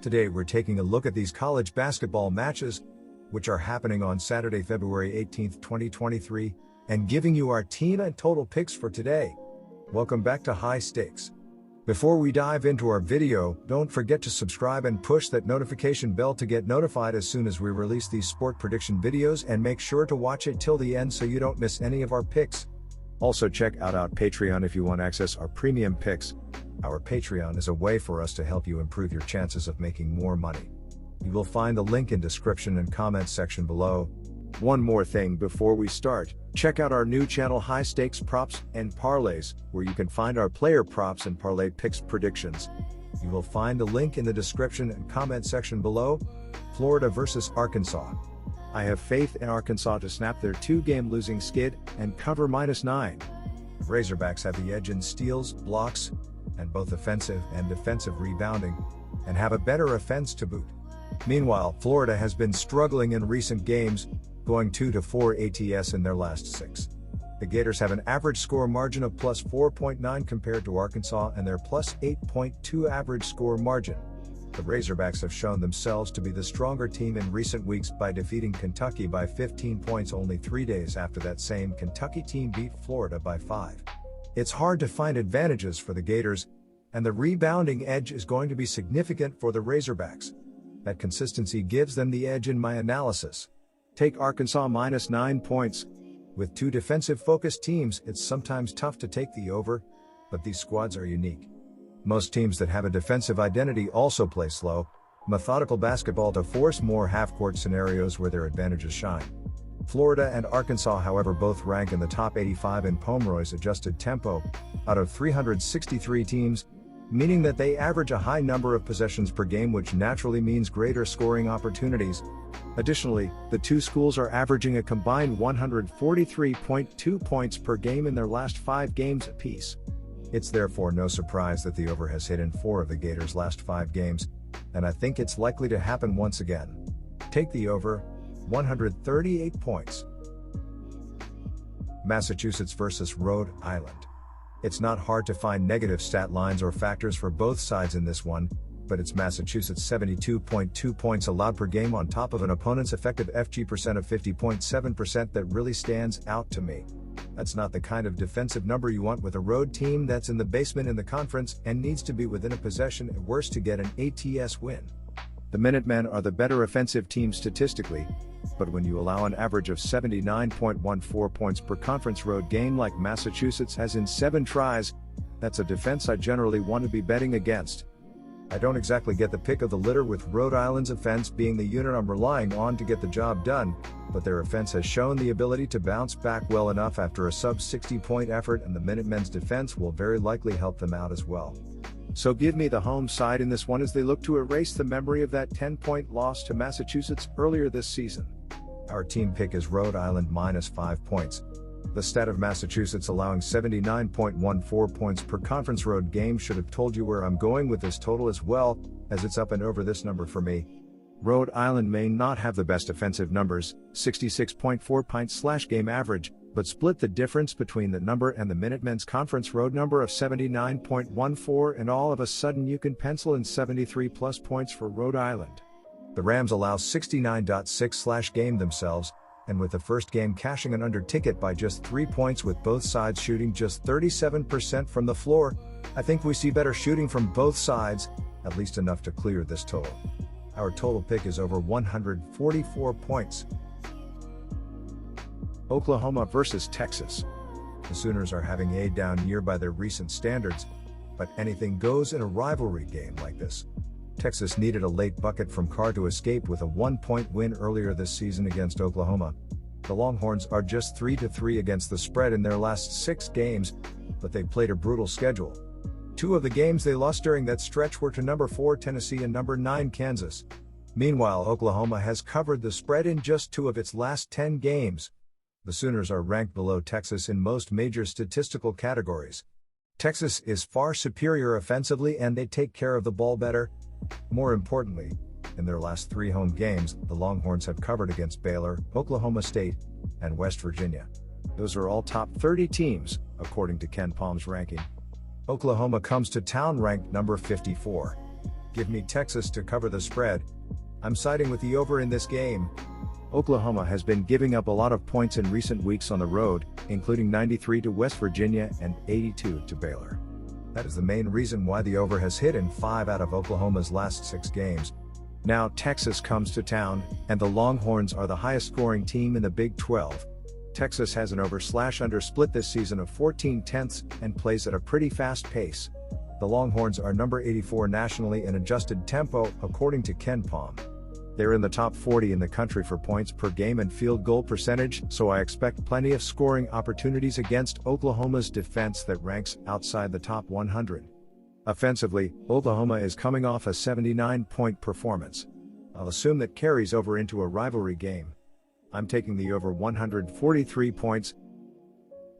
Today we're taking a look at these college basketball matches, which are happening on Saturday, February 18, 2023, and giving you our team and total picks for today. Welcome back to High Stakes. Before we dive into our video, don't forget to subscribe and push that notification bell to get notified as soon as we release these sport prediction videos, and make sure to watch it till the end so you don't miss any of our picks. Also check out our Patreon if you want to access our premium picks. Our Patreon is a way for us to help you improve your chances of making more money. You will find the link in description and comments section below. One more thing before we start, check out our new channel High Stakes Props and Parlays, where you can find our player props and parlay picks predictions. You will find the link in the description and comment section below. Florida versus Arkansas. I have faith in Arkansas to snap their two-game losing skid and cover -9. Razorbacks have the edge in steals, blocks, and both offensive and defensive rebounding, and have a better offense to boot. Meanwhile, Florida has been struggling in recent games, going 2-4 ATS in their last 6. The Gators have an average score margin of +4.9 compared to Arkansas and their +8.2 average score margin. The Razorbacks have shown themselves to be the stronger team in recent weeks by defeating Kentucky by 15 points only 3 days after that same Kentucky team beat Florida by 5. It's hard to find advantages for the Gators, and the rebounding edge is going to be significant for the Razorbacks. That consistency gives them the edge in my analysis. Take Arkansas -9 points. With two defensive-focused teams, it's sometimes tough to take the over, but these squads are unique. Most teams that have a defensive identity also play slow, methodical basketball to force more half-court scenarios where their advantages shine. Florida and Arkansas, however, both rank in the top 85 in Pomeroy's adjusted tempo, out of 363 teams, meaning that they average a high number of possessions per game, which naturally means greater scoring opportunities. Additionally, the two schools are averaging a combined 143.2 points per game in their last 5 games apiece. It's therefore no surprise that the over has hit in 4 of the Gators' last 5 games, and I think it's likely to happen once again. Take the over, 138 points. Massachusetts versus Rhode Island. It's not hard to find negative stat lines or factors for both sides in this one, but it's Massachusetts' 72.2 points allowed per game on top of an opponent's effective FG percent of 50.7% that really stands out to me. That's not the kind of defensive number you want with a road team that's in the basement in the conference and needs to be within a possession at worst to get an ATS win. The Minutemen are the better offensive team statistically, but when you allow an average of 79.14 points per conference road game like Massachusetts has in 7 tries, that's a defense I generally want to be betting against. I don't exactly get the pick of the litter with Rhode Island's offense being the unit I'm relying on to get the job done, but their offense has shown the ability to bounce back well enough after a sub-60-point effort, and the Minutemen's defense will very likely help them out as well. So give me the home side in this one as they look to erase the memory of that 10-point loss to Massachusetts earlier this season. Our team pick is Rhode Island -5 points. The stat of Massachusetts allowing 79.14 points per conference road game should have told you where I'm going with this total as well, as it's up and over this number for me. Rhode Island may not have the best offensive numbers, 66.4 points/game average, but split the difference between the number and the Minutemen's conference road number of 79.14, and all of a sudden you can pencil in 73+ points for Rhode Island. The Rams allow 69.6/game themselves, and with the first game cashing an under ticket by just 3 points with both sides shooting just 37% from the floor, I think we see better shooting from both sides, at least enough to clear this total. Our total pick is over 144 points. Oklahoma versus Texas. The Sooners are having a down year by their recent standards, but anything goes in a rivalry game like this. Texas needed a late bucket from Carr to escape with a 1-point win earlier this season against Oklahoma. The Longhorns are just 3-3 against the spread in their last 6 games, but they've played a brutal schedule. 2 of the games they lost during that stretch were to number 4 Tennessee and number 9 Kansas. Meanwhile, Oklahoma has covered the spread in just 2 of its last 10 games. The Sooners are ranked below Texas in most major statistical categories. Texas is far superior offensively and they take care of the ball better. More importantly, in their last 3 home games, the Longhorns have covered against Baylor, Oklahoma State, and West Virginia. Those are all top 30 teams, according to Ken Palm's ranking. Oklahoma comes to town ranked number 54. Give me Texas to cover the spread. I'm siding with the over in this game. Oklahoma has been giving up a lot of points in recent weeks on the road, including 93 to West Virginia and 82 to Baylor. That is the main reason why the over has hit in 5 out of Oklahoma's last 6 games. Now Texas comes to town, and the Longhorns are the highest scoring team in the Big 12. Texas has an over/under split this season of 14/10 and plays at a pretty fast pace. The Longhorns are number 84 nationally in adjusted tempo, according to Ken Pom. They're in the top 40 in the country for points per game and field goal percentage, so I expect plenty of scoring opportunities against Oklahoma's defense that ranks outside the top 100. Offensively, Oklahoma is coming off a 79-point performance. I'll assume that carries over into a rivalry game. I'm taking the over 143 points.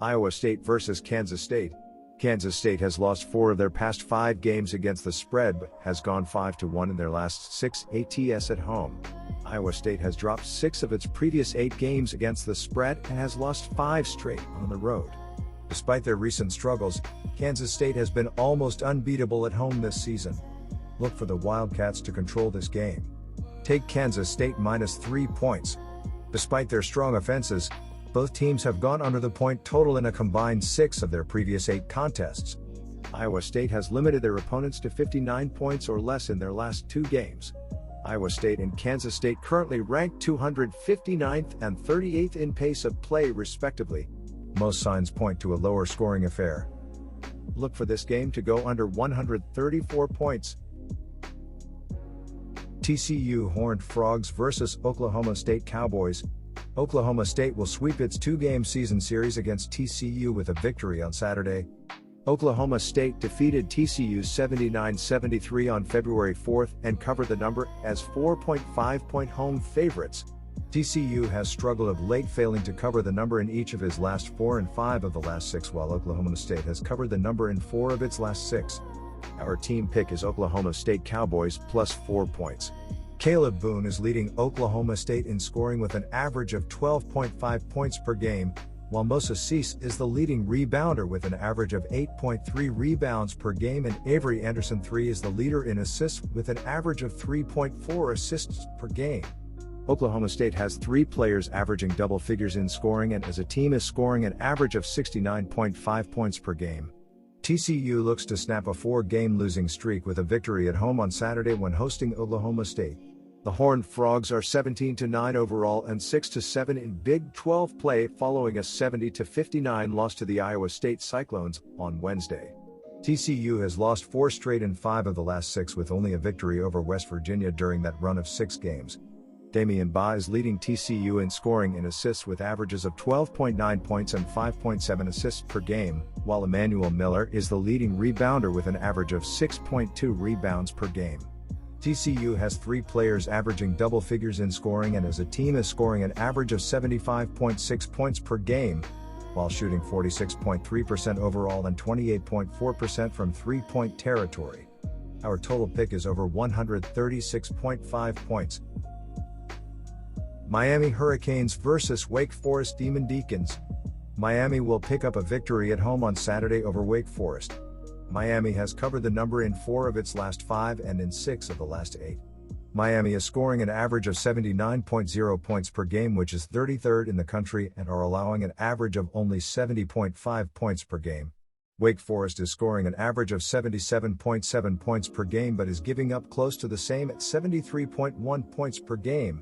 Iowa State versus Kansas State. Kansas State has lost 4 of their past 5 games against the spread but has gone 5-1 in their last 6 ATS at home. Iowa State has dropped 6 of its previous 8 games against the spread and has lost 5 straight on the road. Despite their recent struggles, Kansas State has been almost unbeatable at home this season. Look for the Wildcats to control this game. Take Kansas State -3 points. Despite their strong offenses, both teams have gone under the point total in a combined 6 of their previous 8 contests. Iowa State has limited their opponents to 59 points or less in their last 2 games. Iowa State and Kansas State currently rank 259th and 38th in pace of play respectively. Most signs point to a lower scoring affair. Look for this game to go under 134 points. TCU Horned Frogs vs. Oklahoma State Cowboys. Oklahoma State will sweep its 2-game season series against TCU with a victory on Saturday. Oklahoma State defeated TCU 79-73 on February 4th and covered the number as 4.5-point home favorites. TCU has struggled of late, failing to cover the number in each of his last 4 and 5 of the last 6, while Oklahoma State has covered the number in 4 of its last 6. Our team pick is Oklahoma State Cowboys +4 points. Caleb Boone is leading Oklahoma State in scoring with an average of 12.5 points per game, while Moses Cease is the leading rebounder with an average of 8.3 rebounds per game, and Avery Anderson III is the leader in assists with an average of 3.4 assists per game. Oklahoma State has 3 players averaging double figures in scoring and as a team is scoring an average of 69.5 points per game. TCU looks to snap a 4-game losing streak with a victory at home on Saturday when hosting Oklahoma State. The Horned Frogs are 17-9 overall and 6-7 in Big 12 play following a 70-59 loss to the Iowa State Cyclones on Wednesday. TCU has lost 4 straight in 5 of the last 6 with only a victory over West Virginia during that run of 6 games. Damian Baugh is leading TCU in scoring and assists with averages of 12.9 points and 5.7 assists per game, while Emmanuel Miller is the leading rebounder with an average of 6.2 rebounds per game. TCU has 3 players averaging double figures in scoring and as a team is scoring an average of 75.6 points per game, while shooting 46.3% overall and 28.4% from 3-point territory. Our total pick is over 136.5 points. Miami Hurricanes vs. Wake Forest Demon Deacons. Miami will pick up a victory at home on Saturday over Wake Forest. Miami has covered the number in 4 of its last 5 and in 6 of the last 8. Miami is scoring an average of 79.0 points per game, which is 33rd in the country, and are allowing an average of only 70.5 points per game. Wake Forest is scoring an average of 77.7 points per game but is giving up close to the same at 73.1 points per game.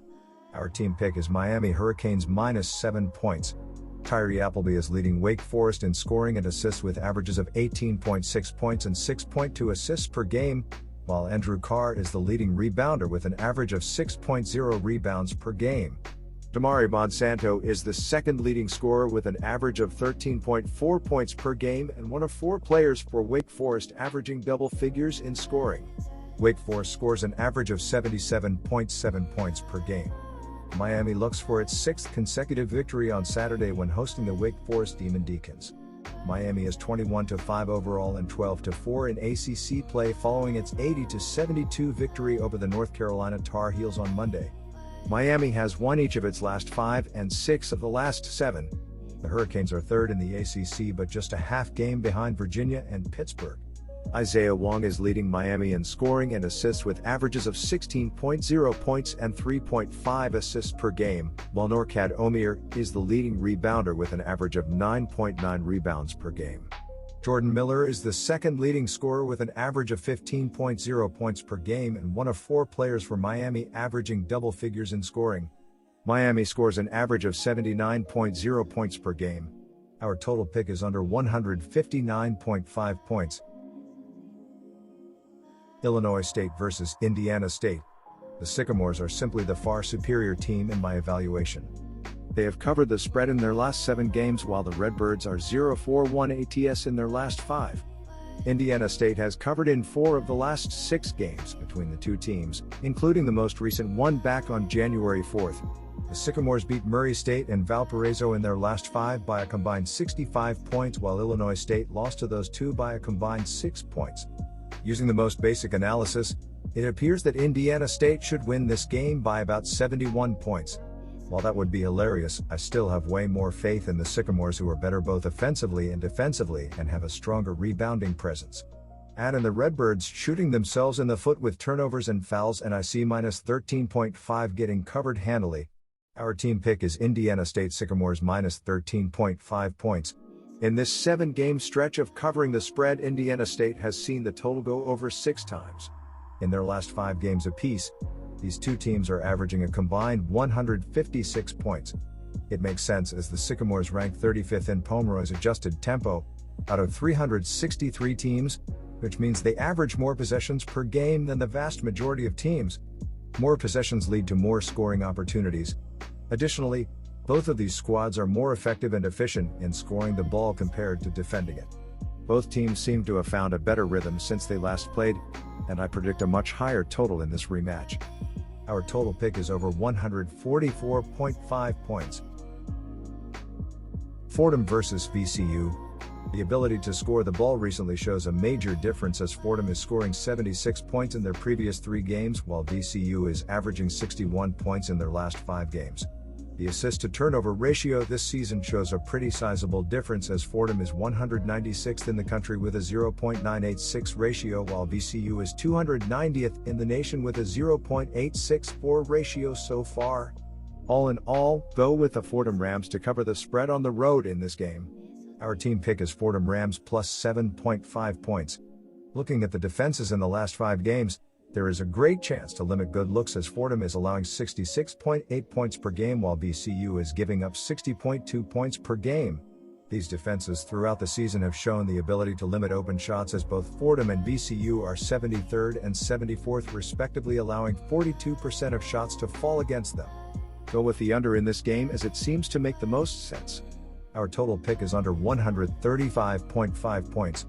Our team pick is Miami Hurricanes -7 points. Tyree Appleby is leading Wake Forest in scoring and assists with averages of 18.6 points and 6.2 assists per game, while Andrew Carr is the leading rebounder with an average of 6.0 rebounds per game. Damari Monsanto is the second leading scorer with an average of 13.4 points per game and one of 4 players for Wake Forest averaging double figures in scoring. Wake Forest scores an average of 77.7 points per game. Miami looks for its 6th consecutive victory on Saturday when hosting the Wake Forest Demon Deacons. Miami is 21-5 overall and 12-4 in ACC play following its 80-72 victory over the North Carolina Tar Heels on Monday. Miami has won each of its last 5 and 6 of the last 7. The Hurricanes are 3rd in the ACC but just a half game behind Virginia and Pittsburgh. Isaiah Wong is leading Miami in scoring and assists with averages of 16.0 points and 3.5 assists per game, while Norcad Omir is the leading rebounder with an average of 9.9 rebounds per game. Jordan Miller is the second leading scorer with an average of 15.0 points per game and one of 4 players for Miami averaging double figures in scoring. Miami scores an average of 79.0 points per game. Our total pick is under 159.5 points. Illinois State versus Indiana State. The Sycamores are simply the far superior team in my evaluation. They have covered the spread in their last 7 games while the Redbirds are 0-4-1 ATS in their last 5. Indiana State has covered in 4 of the last 6 games between the two teams, including the most recent one back on January 4th. The Sycamores beat Murray State and Valparaiso in their last 5 by a combined 65 points, while Illinois State lost to those two by a combined 6 points. Using the most basic analysis, it appears that Indiana State should win this game by about 71 points. While that would be hilarious, I still have way more faith in the Sycamores, who are better both offensively and defensively and have a stronger rebounding presence. Add in the Redbirds shooting themselves in the foot with turnovers and fouls, and I see minus 13.5 getting covered handily. Our team pick is Indiana State Sycamores minus 13.5 points. In this 7-game stretch of covering the spread, Indiana State has seen the total go over 6 times. In their last 5 games apiece, these two teams are averaging a combined 156 points. It makes sense as the Sycamores rank 35th in Pomeroy's adjusted tempo out of 363 teams, which means they average more possessions per game than the vast majority of teams. More possessions lead to more scoring opportunities. Additionally, both of these squads are more effective and efficient in scoring the ball compared to defending it. Both teams seem to have found a better rhythm since they last played, and I predict a much higher total in this rematch. Our total pick is over 144.5 points. Fordham versus VCU. The ability to score the ball recently shows a major difference, as Fordham is scoring 76 points in their previous 3 games, while VCU is averaging 61 points in their last 5 games. The assist-to-turnover ratio this season shows a pretty sizable difference, as Fordham is 196th in the country with a 0.986 ratio, while VCU is 290th in the nation with a 0.864 ratio so far. All in all, go with the Fordham Rams to cover the spread on the road in this game. Our team pick is Fordham Rams plus 7.5 points. Looking at the defenses in the last 5 games, there is a great chance to limit good looks, as Fordham is allowing 66.8 points per game while VCU is giving up 60.2 points per game. These defenses throughout the season have shown the ability to limit open shots, as both Fordham and VCU are 73rd and 74th respectively, allowing 42% of shots to fall against them. Go with the under in this game as it seems to make the most sense. Our total pick is under 135.5 points.